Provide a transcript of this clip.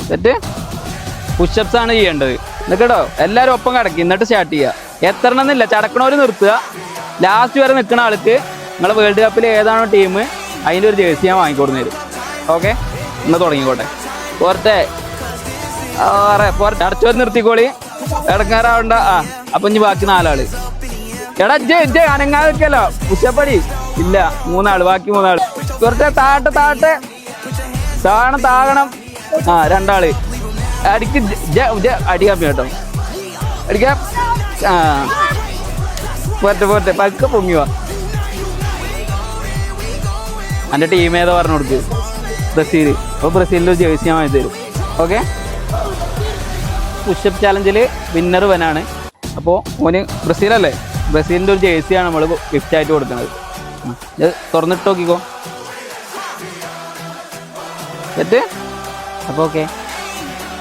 Set. Push-ups ആണ് ചെയ്യേണ്ടത്. കേട്ടോ എല്ലാവരും ഒപ്പം കിടക്കി എന്നിട്ട് സ്റ്റാർട്ട് ചെയ്യുക. എത്ര എന്നില്ല, ചടക്കണവർ നിർത്തുക. ലാസ്റ്റ് വരെ നിൽക്കുന്ന ആൾക്ക് നിങ്ങളെ വേൾഡ് കപ്പിൽ ഏതാണോ ടീം അതിൻ്റെ ഒരു ജേഴ്സി ഞാൻ വാങ്ങിക്കൊടുന്നു തരും. ഓക്കെ, ഇന്ന് തുടങ്ങിക്കോട്ടെ. പോരട്ടെ അടച്ചോര് നിർത്തിക്കോളി, ഇടങ്ങാറാവണ്ട. അപ്പം ഇനി ബാക്കി 4 ആള്. എടാ ജെ അനങ്ങാതൊക്കെയല്ലോ, പുഷപ്പടി ഇല്ല. 3 ആള്, ബാക്കി 3 ആള്. കുറച്ച് താഴട്ടെ താകണം. 2 ആള് അടിക്ക്. അടിക്കാൻ കേട്ടോ, അടിക്കാം. പോരട്ടെ പതുക്കെ പൊങ്ങിവാ. എൻ്റെ ടീം ഏതാ പറഞ്ഞു കൊടുക്ക്? ബ്രസീൽ. അപ്പോൾ ബ്രസീലിൻ്റെ ഒരു ജേഴ്സി ഞാൻ വാങ്ങി തരും. ഓക്കെ, പുഷപ്പ് ചാലഞ്ചിൽ വിന്നർ വനാണ്. അപ്പോൾ ഓന് ബ്രസീലല്ലേ, ബ്രസീലിൻ്റെ ഒരു ജേഴ്സിയാണ് നമ്മൾ ഗിഫ്റ്റായിട്ട് കൊടുക്കുന്നത്. ഇത് തുറന്നിട്ട് നോക്കിക്കോ സെറ്റ്. അപ്പോൾ ഓക്കെ.